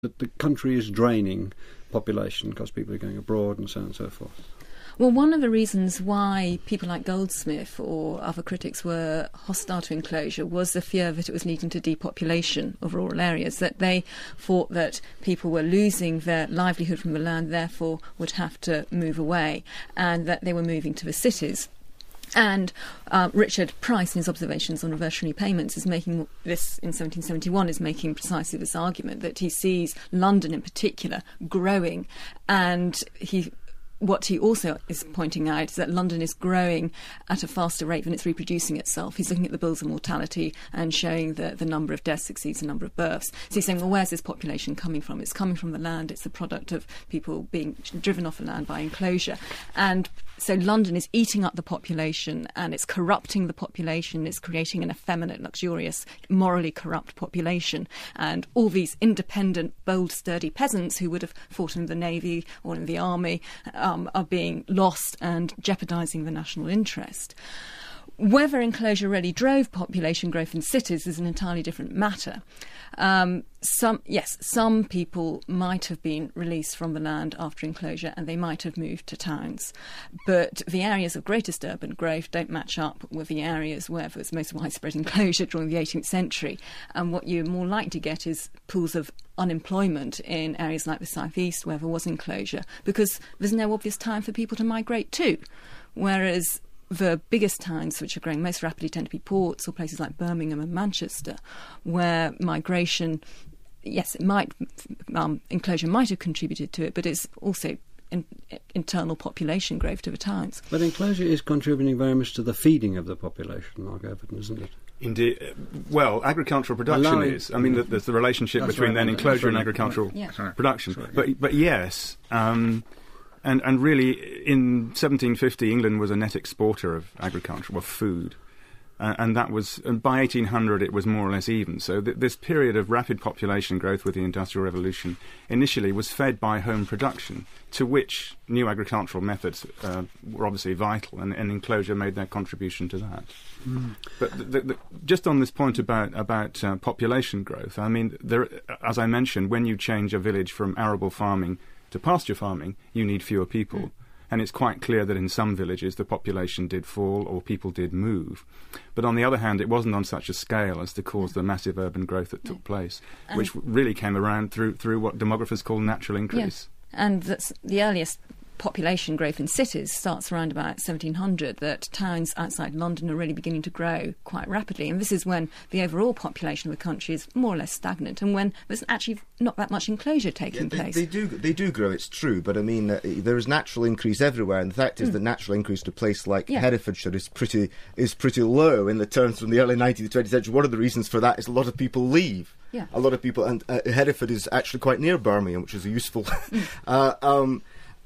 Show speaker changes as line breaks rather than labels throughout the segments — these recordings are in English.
that the country is draining population because people are going abroad and so on and so forth?
Well, one of the reasons why people like Goldsmith or other critics were hostile to enclosure was the fear that it was leading to depopulation of rural areas, that they thought that people were losing their livelihood from the land, therefore would have to move away, and that they were moving to the cities. And Richard Price, in his observations on reversionary payments, is making this, in 1771, is making precisely this argument, that he sees London in particular growing, and what he also is pointing out is that London is growing at a faster rate than it's reproducing itself. He's looking at the bills of mortality and showing that the number of deaths exceeds the number of births. So he's saying, well, where's this population coming from? It's coming from the land. It's the product of people being driven off the land by enclosure. And so London is eating up the population, and it's corrupting the population. It's creating an effeminate, luxurious, morally corrupt population. And all these independent, bold, sturdy peasants who would have fought in the navy or in the army are being lost and jeopardising the national interest. Whether enclosure really drove population growth in cities is an entirely different matter. Some people might have been released from the land after enclosure, and they might have moved to towns. But the areas of greatest urban growth don't match up with the areas where there was most widespread enclosure during the 18th century. And what you're more likely to get is pools of unemployment in areas like the southeast where there was enclosure, because there's no obvious time for people to migrate to. Whereas the biggest towns which are growing most rapidly tend to be ports or places like Birmingham and Manchester, where migration, yes, it might, enclosure might have contributed to it, but it's also internal population growth to the towns.
But enclosure is contributing very much to the feeding of the population, Mark Overton, isn't it?
Indeed. Well, agricultural production is. I mean, there's the relationship between then enclosure and agricultural production. But yes, and really, in 1750, England was a net exporter of agricultural food. And that was, and by 1800 it was more or less even. So this period of rapid population growth with the Industrial Revolution initially was fed by home production, to which new agricultural methods were obviously vital, and enclosure made their contribution to that. But just on this point about population growth, I mean, as I mentioned, when you change a village from arable farming to pasture farming, you need fewer people. And it's quite clear that in some villages the population did fall or people did move. But on the other hand, it wasn't on such a scale as to cause the massive urban growth that took place, which really came around through what demographers call natural increase.
Yeah. And that's the earliest population growth in cities starts around about 1700, that towns outside London are really beginning to grow quite rapidly. And this is when the overall population of the country is more or less stagnant, and when there's actually not that much enclosure taking place.
They do grow, it's true, but I mean, there is natural increase everywhere, and the fact is that natural increase to a place like Herefordshire is pretty low in the terms from the early 19th to 20th century. One of the reasons for that is a lot of people leave.
Yeah.
A lot of people, and Hereford is actually quite near Birmingham, which is a useful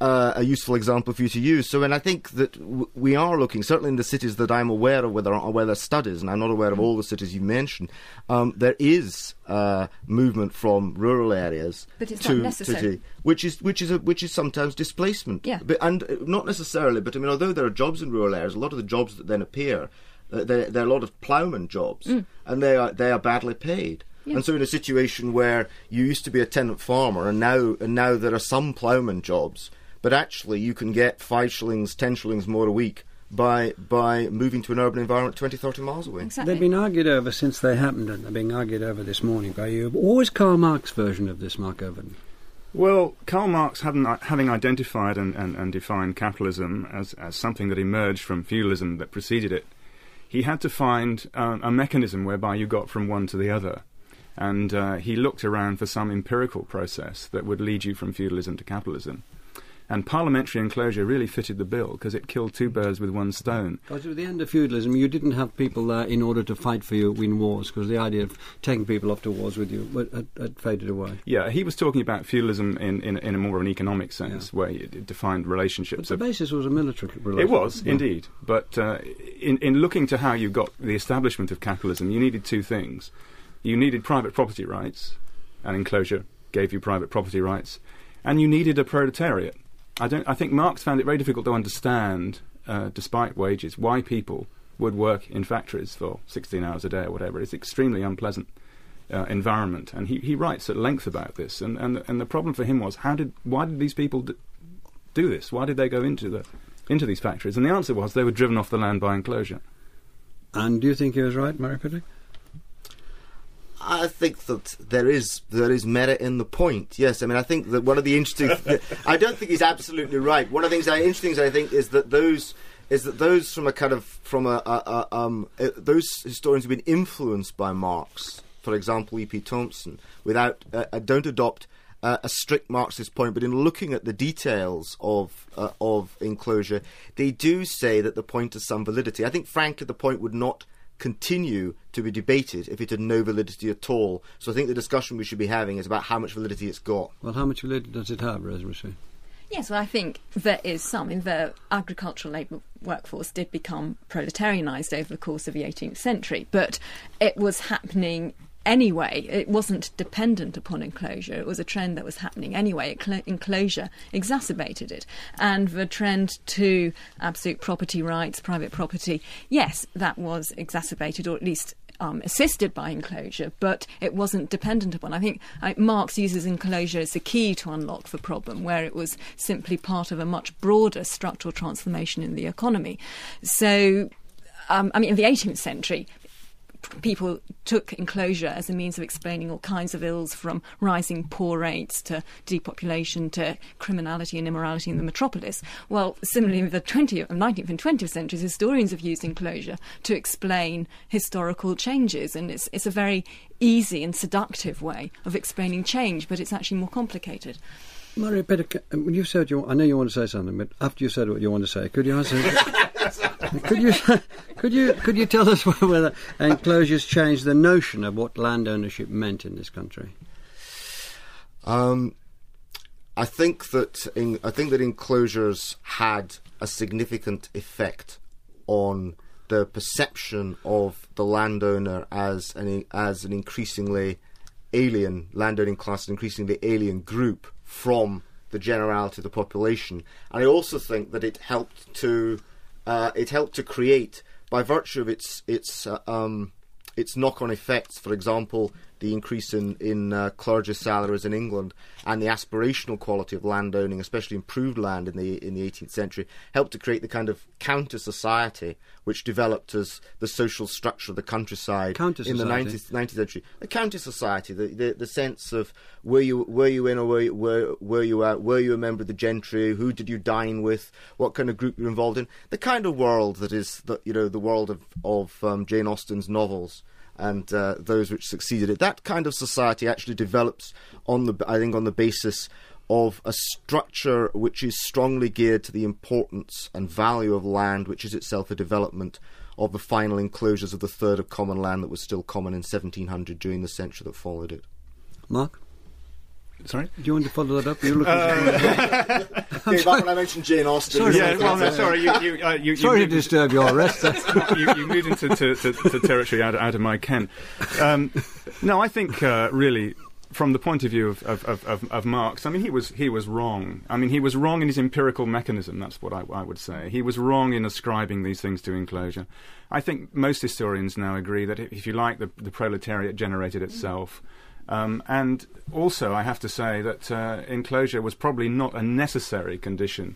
a useful example for you to use. So, and I think that we are looking, certainly in the cities that I'm aware of, where there are studies, and I'm not aware of all the cities you mentioned, there is movement from rural areas to city, which is sometimes displacement.
Yeah.
And not necessarily, but I mean, although there are jobs in rural areas, a lot of the jobs that then appear, there are a lot of ploughman jobs, and they are badly paid. Yeah. And so in a situation where you used to be a tenant farmer, and now there are some ploughman jobs, but actually you can get 5 shillings, 10 shillings more a week by moving to an urban environment 20, 30 miles away.
Exactly.
They've been argued over since they happened, and they're being argued over this morning by you. What was Karl Marx's version of this, Mark Overton?
Well, Karl Marx, having identified and defined capitalism as something that emerged from feudalism that preceded it, he had to find a mechanism whereby you got from one to the other. And he looked around for some empirical process that would lead you from feudalism to capitalism. And parliamentary enclosure really fitted the bill, because it killed 2 birds with 1 stone.
Because at the end of feudalism, you didn't have people there in order to fight for you in wars, because the idea of taking people off to wars with you had faded away.
Yeah, he was talking about feudalism in a more of an economic sense, where it defined relationships.
But the basis was a military relationship.
It was, indeed. But in looking to how you got the establishment of capitalism, you needed 2 things. You needed private property rights, and enclosure gave you private property rights, and you needed a proletariat. I think Marx found it very difficult to understand, despite wages, why people would work in factories for 16 hours a day or whatever. It's extremely unpleasant. environment. And he writes at length about this. And the problem for him was, why did these people do this? Why did they go into these factories? And the answer was they were driven off the land by enclosure.
And do you think he was right, Murray Pittock?
I think that there is merit in the point. Yes, I mean, I think that one of the interesting. I don't think he's absolutely right. One of the interesting things I think is that those those historians who've been influenced by Marx, for example, E.P. Thompson, don't adopt a strict Marxist point, but in looking at the details of enclosure, they do say that the point has some validity. I think, frankly, the point would not continue to be debated if it had no validity at all. So I think the discussion we should be having is about how much validity it's got.
Well, how much validity does it have, Rosemary?
Yes, well, I think there is some. In the agricultural labour workforce did become proletarianised over the course of the 18th century, but it was happening anyway. It wasn't dependent upon enclosure. It was a trend that was happening anyway. Enclosure exacerbated it. And the trend to absolute property rights, private property, yes, that was exacerbated, or at least assisted by enclosure, but it wasn't dependent upon. I think Marx uses enclosure as the key to unlock the problem, where it was simply part of a much broader structural transformation in the economy. So, in the 18th century, people took enclosure as a means of explaining all kinds of ills, from rising poor rates to depopulation to criminality and immorality in the metropolis. Well, similarly, in the 19th and 20th centuries, historians have used enclosure to explain historical changes, and it's a very easy and seductive way of explaining change, but it's actually more complicated.
Murray Pittock, when you said I know you want to say something, but after you said what you want to say, could you answer? Could you tell us whether enclosures changed the notion of what land ownership meant in this country?
I think that enclosures had a significant effect on the perception of the landowner as an increasingly alien landowning class, an increasingly alien group from the generality of the population. And I also think that it helped to create, by virtue of its knock-on effects, for example, the increase in clergy salaries in England and the aspirational quality of landowning, especially improved land in the 18th century, helped to create the kind of counter-society which developed as the social structure of the countryside in the 19th century. A counter-society, the sense of were you in or were you out? Were you a member of the gentry? Who did you dine with? What kind of group you're involved in? The kind of world that is the world of Jane Austen's novels and those which succeeded it. That kind of society actually develops on the basis of a structure which is strongly geared to the importance and value of land, which is itself a development of the final enclosures of the third of common land that was still common in 1700 during the century that followed it.
Mark?
Sorry?
Do you want to follow that up? You're looking
back when I mentioned Jane Austen.
Sorry, sorry to disturb your rest.
you moved into territory out of my ken. No, I think really, from the point of view of Marx, I mean, he was wrong. I mean, he was wrong in his empirical mechanism. That's what I would say. He was wrong in ascribing these things to enclosure. I think most historians now agree that, if you like, the proletariat generated itself. And also, I have to say that enclosure was probably not a necessary condition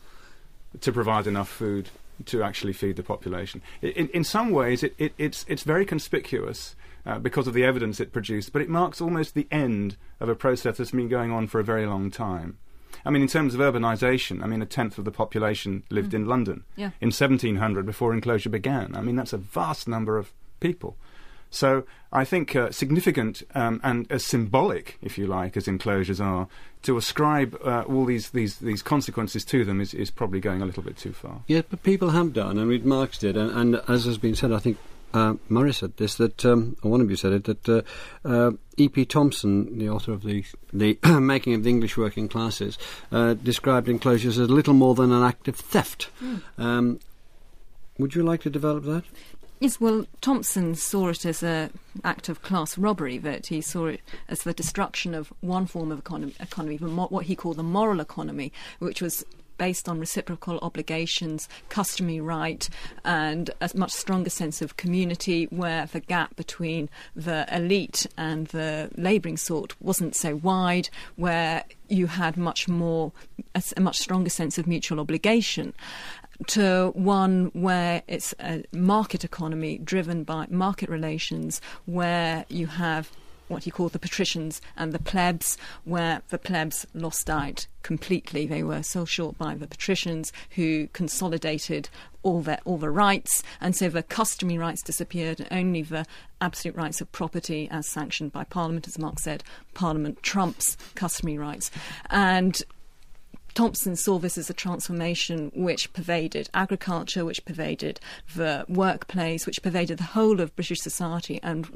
to provide enough food to actually feed the population. In some ways, it's very conspicuous because of the evidence it produced, but it marks almost the end of a process that's been going on for a very long time. I mean, in terms of urbanisation, I mean, a tenth of the population lived in London in 1700 before enclosure began. I mean, that's a vast number of people. So I think significant and as symbolic, if you like, as enclosures are, to ascribe all these consequences to them is probably going a little bit too far.
Yes, but people have done, and Marx did, and as has been said, I think Murray said this, that or one of you said it, that E.P. Thompson, the author of the Making of the English Working Classes, described enclosures as little more than an act of theft. Would you like to develop that?
Yes, well, Thompson saw it as an act of class robbery, that he saw it as the destruction of one form of economy, what he called the moral economy, which was based on reciprocal obligations, customary right, and a much stronger sense of community, where the gap between the elite and the labouring sort wasn't so wide, where you had a much stronger sense of mutual obligation, to one where it's a market economy driven by market relations, where you have what you call the patricians and the plebs, where the plebs lost out completely. They were sold short by the patricians, who consolidated all the rights, and so the customary rights disappeared, and only the absolute rights of property, as sanctioned by Parliament. As Mark said, Parliament trumps customary rights. And Thompson saw this as a transformation which pervaded agriculture, which pervaded the workplace, which pervaded the whole of British society, and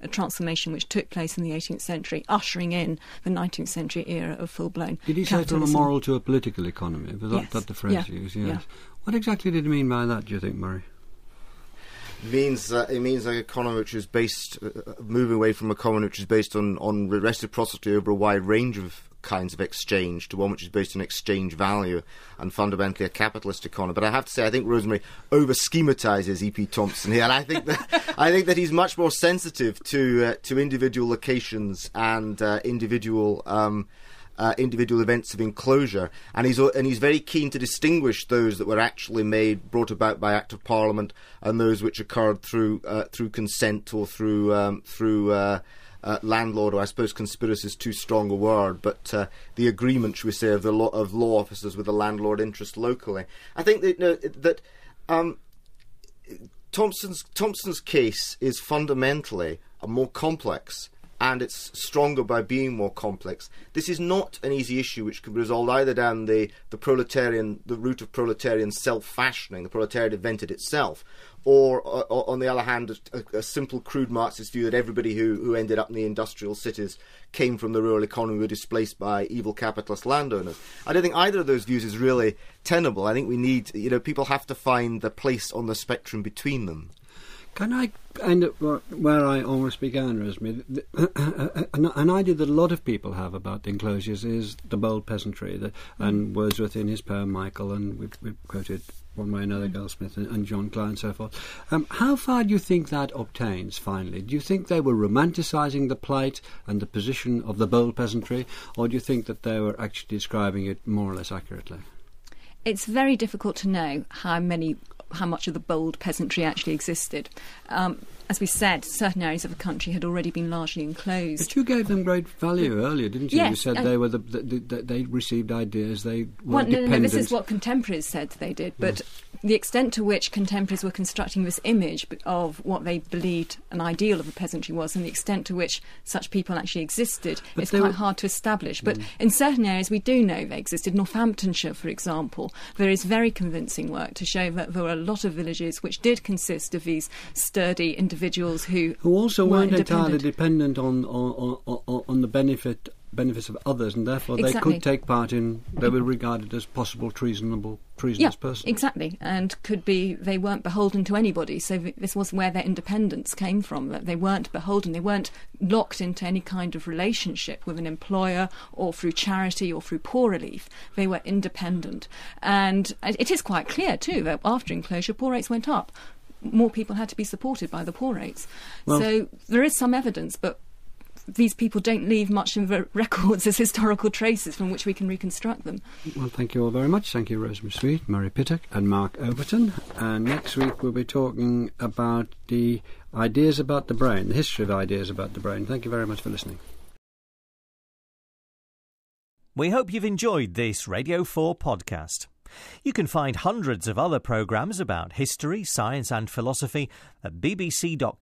a transformation which took place in the 18th century, ushering in the 19th century era of full-blown
Did he say from a moral to a political economy? Was that the phrase he used? Yes. Yeah. What exactly did he mean by that, do you think, Murray?
It means an economy which is based, moving away from an economy which is based on reciprocity over a wide range of kinds of exchange, to one which is based on exchange value and fundamentally a capitalist economy. But I have to say, I think Rosemary over-schematizes E.P. Thompson here, and I think that he's much more sensitive to individual locations and individual events of enclosure, and he's very keen to distinguish those that were actually brought about by Act of Parliament and those which occurred through consent or through landlord, or I suppose conspiracy is too strong a word, but the agreement, shall we say, of law officers with the landlord interest locally. I think that Thompson's case is fundamentally more complex, and it's stronger by being more complex. This is not an easy issue which can be resolved either down the route of proletarian self-fashioning, the proletariat invented itself, or on the other hand, a simple crude Marxist view that everybody who ended up in the industrial cities came from the rural economy, were displaced by evil capitalist landowners. I don't think either of those views is really tenable. I think we need, people have to find the place on the spectrum between them.
Can I end up where I almost began, Rosemary? An idea that a lot of people have about the enclosures is the bold peasantry, and Wordsworth in his poem Michael, and we've quoted one way or another Goldsmith and John Clyde and so forth. How far do you think that obtains, finally? Do you think they were romanticising the plight and the position of the bold peasantry, or do you think that they were actually describing it more or less accurately?
It's very difficult to know how much of the bold peasantry actually existed. As we said, certain areas of the country had already been largely enclosed.
But you gave them great value earlier, didn't you?
Yes,
you said they received ideas, they were dependent.
No, this is what contemporaries said they did, but the extent to which contemporaries were constructing this image of what they believed an ideal of a peasantry was, and the extent to which such people actually existed, is quite hard to establish. But in certain areas we do know they existed. Northamptonshire, for example, there is very convincing work to show that there were a lot of villages which did consist of these sturdy individuals who
also weren't entirely dependent on the benefits of others, and therefore they could take part in, they were regarded as possible treasonous persons.
Exactly, and they weren't beholden to anybody, so this was where their independence came from, that they weren't beholden, they weren't locked into any kind of relationship with an employer or through charity or through poor relief. They were independent, and it is quite clear too that after enclosure poor rates went up. More people had to be supported by the poor rates. So there is some evidence, but these people don't leave much in the records as historical traces from which we can reconstruct them.
Well, thank you all very much. Thank you, Rosemary Sweet, Murray Pittock and Mark Overton. And next week we'll be talking about the ideas about the brain, the history of ideas about the brain. Thank you very much for listening.
We hope you've enjoyed this Radio 4 podcast. You can find hundreds of other programmes about history, science and philosophy at bbc.co.uk/radio4.